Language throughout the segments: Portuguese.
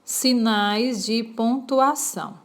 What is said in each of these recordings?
Sinais de pontuação.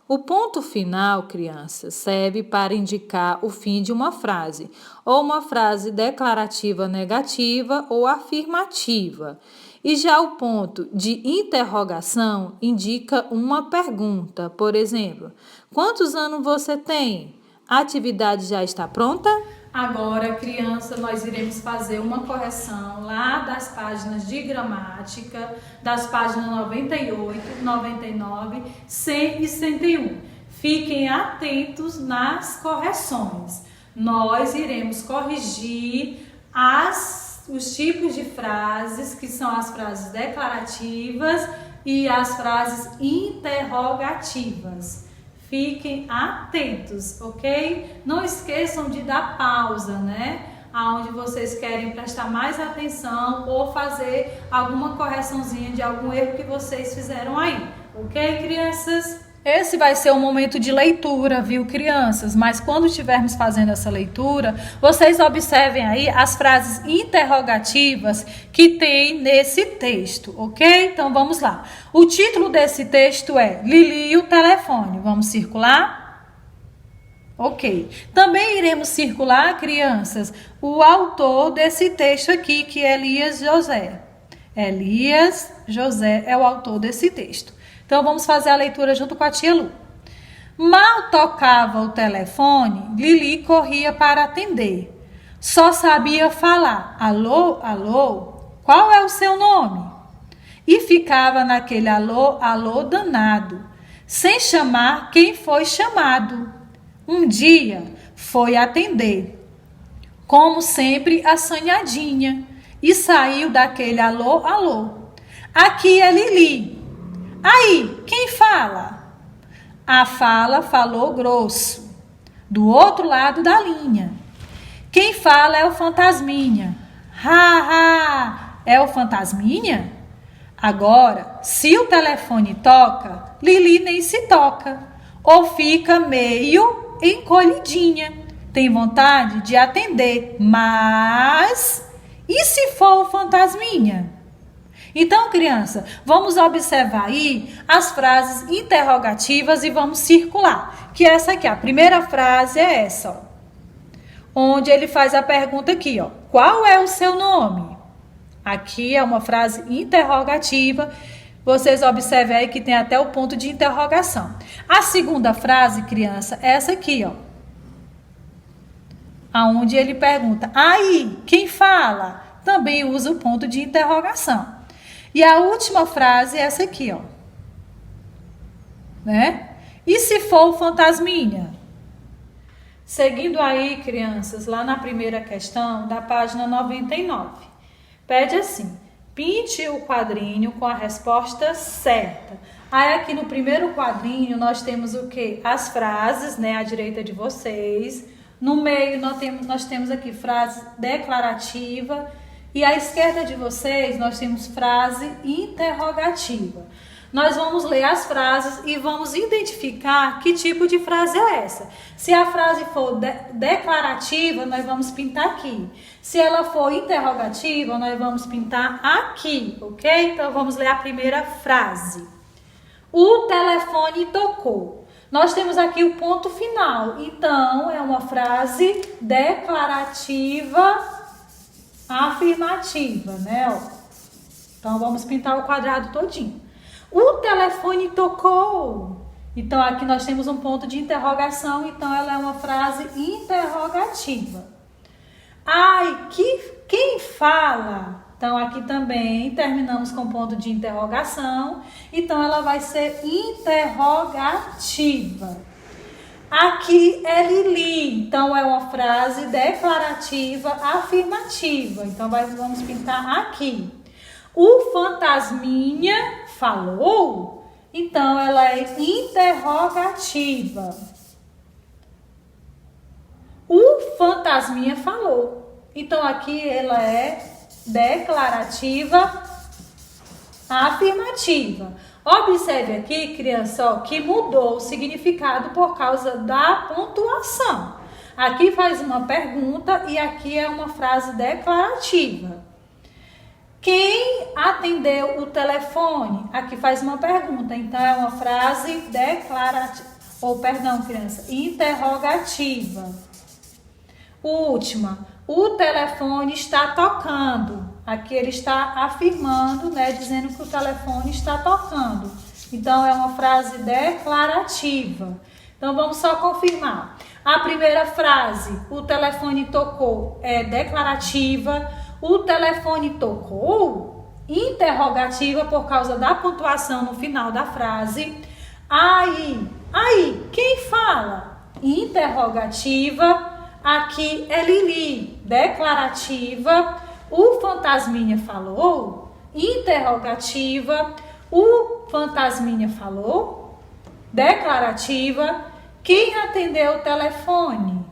O ponto final, crianças, serve para indicar o fim de uma frase, ou uma frase declarativa negativa ou afirmativa. E já o ponto de interrogação indica uma pergunta. Por exemplo, quantos anos você tem? A atividade já está pronta? Agora, criança, nós iremos fazer uma correção lá das páginas de gramática, das páginas 98, 99, 100 e 101. Fiquem atentos nas correções. Nós iremos corrigir os tipos de frases, que são as frases declarativas e as frases interrogativas. Fiquem atentos, ok? Não esqueçam de dar pausa, né? Aonde vocês querem prestar mais atenção ou fazer alguma correçãozinha de algum erro que vocês fizeram aí, ok, crianças? Esse vai ser um momento de leitura, viu, crianças? Mas quando estivermos fazendo essa leitura, vocês observem aí as frases interrogativas que tem nesse texto, ok? Então, vamos lá. O título desse texto é Lili e o telefone. Vamos circular? Ok. Também iremos circular, crianças, o autor desse texto aqui, que é Elias José. Elias José é o autor desse texto. Então, vamos fazer a leitura junto com a tia Lu. Mal tocava o telefone, Lili corria para atender. Só sabia falar, alô, alô, qual é o seu nome? E ficava naquele alô, alô danado, sem chamar quem foi chamado. Um dia foi atender, como sempre assanhadinha, e saiu daquele alô, alô. Aqui é Lili. Aí, quem fala? A fala falou grosso, do outro lado da linha. Quem fala é o fantasminha. Ha, ha, é o fantasminha? Agora, se o telefone toca, Lili nem se toca, ou fica meio encolhidinha. Tem vontade de atender, mas e se for o fantasminha? Então, criança, vamos observar aí as frases interrogativas e vamos circular. Que essa aqui, a primeira frase é essa, ó, onde ele faz a pergunta aqui, ó, qual é o seu nome? Aqui é uma frase interrogativa. Vocês observem aí que tem até o ponto de interrogação. A segunda frase, criança, é essa aqui, ó, aonde ele pergunta, aí, quem fala? Também usa o ponto de interrogação. E a última frase é essa aqui, ó, né? E se for o fantasminha? Seguindo aí, crianças, lá na primeira questão da página 99. Pede assim, pinte o quadrinho com a resposta certa. Aí aqui no primeiro quadrinho nós temos o quê? As frases, né, à direita de vocês. No meio nós temos aqui frase declarativa. E à esquerda de vocês, nós temos frase interrogativa. Nós vamos ler as frases e vamos identificar que tipo de frase é essa. Se a frase for declarativa, nós vamos pintar aqui. Se ela for interrogativa, nós vamos pintar aqui, ok? Então, vamos ler a primeira frase. O telefone tocou. Nós temos aqui o ponto final. Então, é uma frase declarativa afirmativa, né? Então, vamos pintar o quadrado todinho. O telefone tocou. Então, aqui nós temos um ponto de interrogação. Então, ela é uma frase interrogativa. Ai, quem fala? Então, aqui também terminamos com ponto de interrogação. Então, ela vai ser interrogativa. Aqui é Lili, então é uma frase declarativa afirmativa. Então vamos pintar aqui. O fantasminha falou, então ela é interrogativa. O fantasminha falou, então aqui ela é declarativa afirmativa. Observe aqui, criança, ó, que mudou o significado por causa da pontuação. Aqui faz uma pergunta e aqui é uma frase declarativa. Quem atendeu o telefone? Aqui faz uma pergunta, então é uma frase declarativa, ou perdão, criança, interrogativa. Última, o telefone está tocando. Aqui ele está afirmando, né, dizendo que o telefone está tocando. Então é uma frase declarativa. Então vamos só confirmar. A primeira frase, o telefone tocou, é declarativa. O telefone tocou, interrogativa por causa da pontuação no final da frase. Aí, quem fala? Interrogativa. Aqui é Lili, declarativa. O fantasminha falou, interrogativa. O fantasminha falou, declarativa. Quem atendeu o telefone?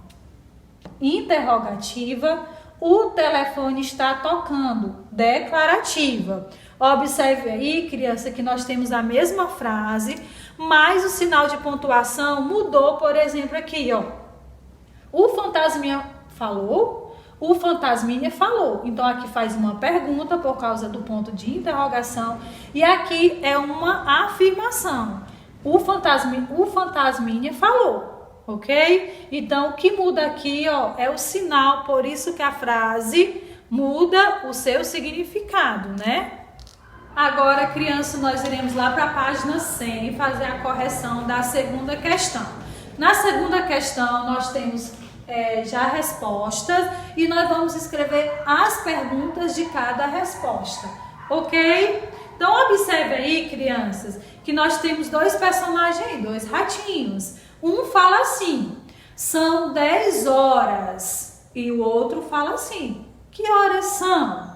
Interrogativa. O telefone está tocando, declarativa. Observe aí, criança, que nós temos a mesma frase, mas o sinal de pontuação mudou, por exemplo, aqui, ó. O fantasminha falou, o fantasminha falou. Então, aqui faz uma pergunta por causa do ponto de interrogação e aqui é uma afirmação. O fantasminha falou. Ok? Então, o que muda aqui, ó, é o sinal, por isso que a frase muda o seu significado, né? Agora, criança, nós iremos lá para a página 100 fazer a correção da segunda questão. Na segunda questão, nós temos já respostas e nós vamos escrever as perguntas de cada resposta, ok? Então, observe aí, crianças, que nós temos dois personagens aí, dois ratinhos. Um fala assim, são 10 horas. E o outro fala assim, que horas são?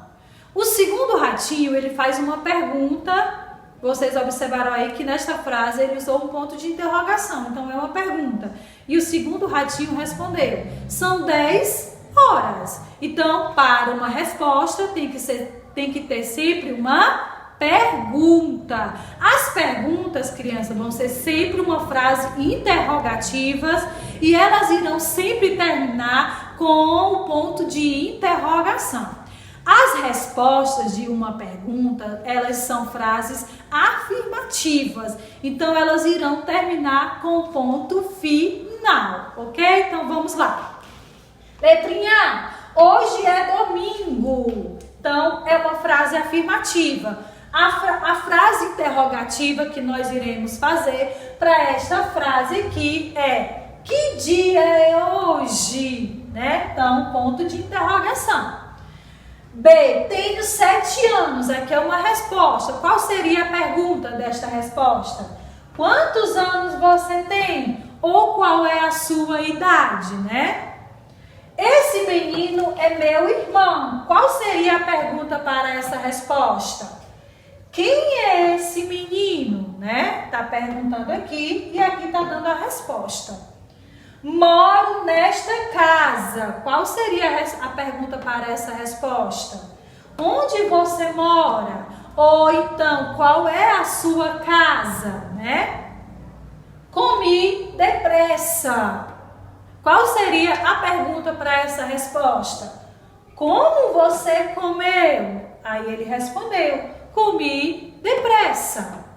O segundo ratinho, ele faz uma pergunta. Vocês observaram aí que nesta frase ele usou um ponto de interrogação. Então é uma pergunta. E o segundo ratinho respondeu, são 10 horas. Então, para uma resposta tem que ter sempre uma pergunta. As perguntas, crianças, vão ser sempre uma frase interrogativas e elas irão sempre terminar com o ponto de interrogação. As respostas de uma pergunta, elas são frases afirmativas. Então, elas irão terminar com o ponto final, ok? Então, vamos lá. Letrinha A, hoje é domingo. Então, é uma frase afirmativa. A frase interrogativa que nós iremos fazer para esta frase aqui é: que dia é hoje? Né? Então, ponto de interrogação. B, tenho 7 anos. Aqui é uma resposta. Qual seria a pergunta desta resposta? Quantos anos você tem? Ou qual é a sua idade, né? Esse menino é meu irmão. Qual seria a pergunta para essa resposta? Quem é esse menino, né? Tá perguntando aqui e aqui tá dando a resposta. Moro nesta casa. Qual seria a pergunta para essa resposta? Onde você mora? Ou então, qual é a sua casa, né? Comi depressa. Qual seria a pergunta para essa resposta? Como você comeu? Aí ele respondeu: comi depressa.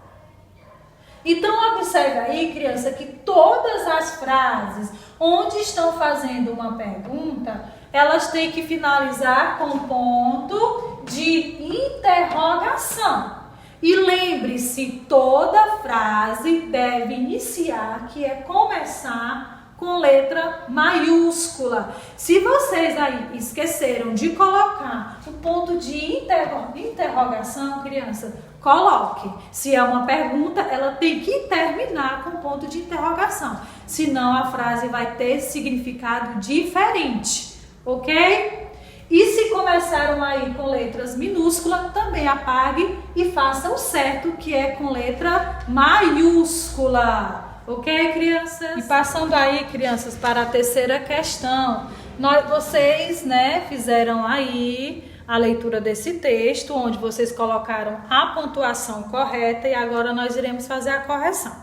Então, observe aí, criança, que todas as frases onde estão fazendo uma pergunta, elas têm que finalizar com ponto de interrogação. E lembre-se, toda frase deve iniciar, que é começar com letra maiúscula. Se vocês aí esqueceram de colocar o ponto de interrogação, criança, coloque. Se é uma pergunta, ela tem que terminar com ponto de interrogação. Senão a frase vai ter significado diferente, ok? E se começaram aí com letras minúsculas, também apague e faça o certo, que é com letra maiúscula. Ok, crianças? E passando aí, crianças, para a terceira questão. Vocês, né, fizeram aí a leitura desse texto, onde vocês colocaram a pontuação correta e agora nós iremos fazer a correção.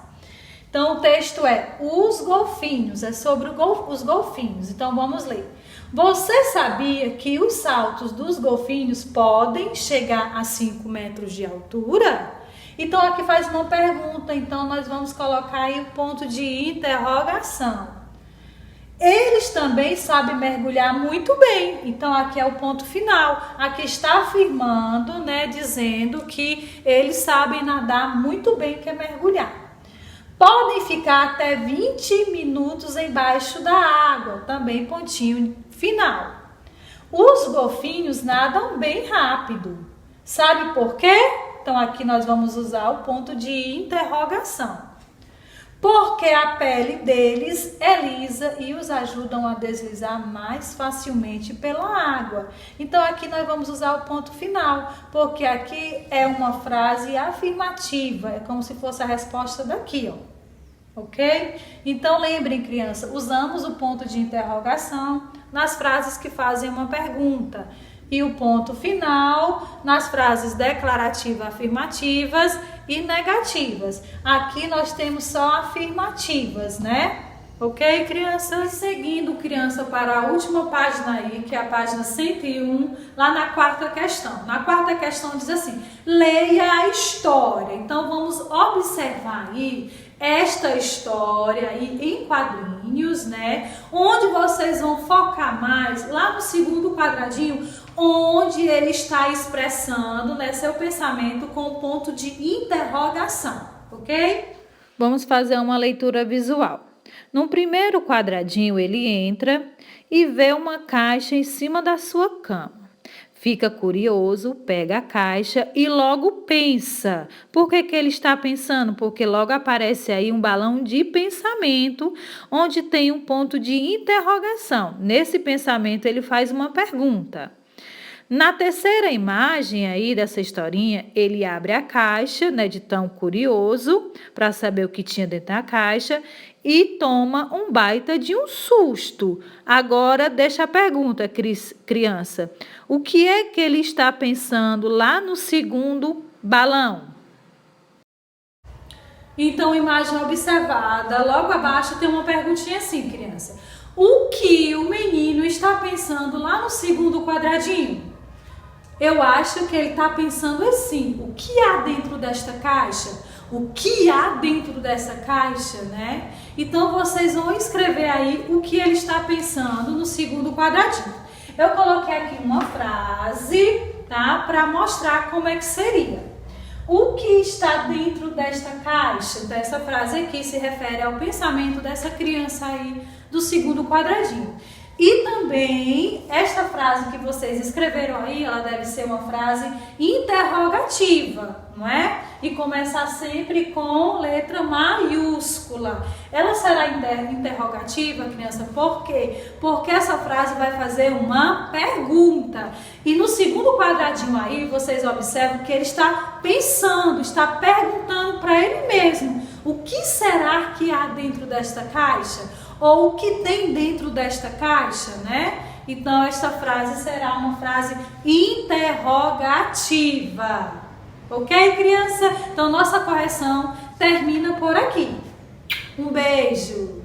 Então, o texto é os golfinhos, é sobre os golfinhos. Então, vamos ler. Você sabia que os saltos dos golfinhos podem chegar a 5 metros de altura? Então aqui faz uma pergunta, então nós vamos colocar aí o ponto de interrogação. Eles também sabem mergulhar muito bem. Então aqui é o ponto final. Aqui está afirmando, né, dizendo que eles sabem nadar muito bem, que é mergulhar. Podem ficar até 20 minutos embaixo da água, também pontinho final. Os golfinhos nadam bem rápido. Sabe por quê? Então aqui nós vamos usar o ponto de interrogação. Porque a pele deles é lisa e os ajudam a deslizar mais facilmente pela água. Então aqui nós vamos usar o ponto final, porque aqui é uma frase afirmativa, é como se fosse a resposta daqui, ó. Ok? Então lembrem, criança, usamos o ponto de interrogação nas frases que fazem uma pergunta e o ponto final nas frases declarativas, afirmativas e negativas. Aqui nós temos só afirmativas, né? Ok, crianças? Seguindo, criança, para a última página aí, que é a página 101, lá na quarta questão. Na quarta questão diz assim: leia a história. Então vamos observar aí esta história aí em quadrinhos, né? Onde vocês vão focar mais lá no segundo quadradinho, onde ele está expressando, né, seu pensamento com o ponto de interrogação, ok? Vamos fazer uma leitura visual. No primeiro quadradinho ele entra e vê uma caixa em cima da sua cama. Fica curioso, pega a caixa e logo pensa. Por que ele está pensando? Porque logo aparece aí um balão de pensamento, onde tem um ponto de interrogação. Nesse pensamento ele faz uma pergunta. Na terceira imagem aí dessa historinha, ele abre a caixa, né, de tão curioso, para saber o que tinha dentro da caixa, e toma um baita de um susto. Agora, deixa a pergunta, criança. O que é que ele está pensando lá no segundo balão? Então, imagem observada. Logo abaixo tem uma perguntinha assim, criança. O que o menino está pensando lá no segundo quadradinho? Eu acho que ele está pensando assim: o que há dentro desta caixa? O que há dentro dessa caixa, né? Então vocês vão escrever aí o que ele está pensando no segundo quadradinho. Eu coloquei aqui uma frase, tá? Para mostrar como é que seria. O que está dentro desta caixa? Então, essa frase aqui se refere ao pensamento dessa criança aí do segundo quadradinho. E também, esta frase que vocês escreveram aí, ela deve ser uma frase interrogativa, não é? E começar sempre com letra maiúscula. Ela será interrogativa, criança, por quê? Porque essa frase vai fazer uma pergunta. E no segundo quadradinho aí, vocês observam que ele está pensando, está perguntando para ele mesmo: o que será que há dentro desta caixa? Ou o que tem dentro desta caixa, né? Então, esta frase será uma frase interrogativa. Ok, criança? Então, nossa correção termina por aqui. Um beijo!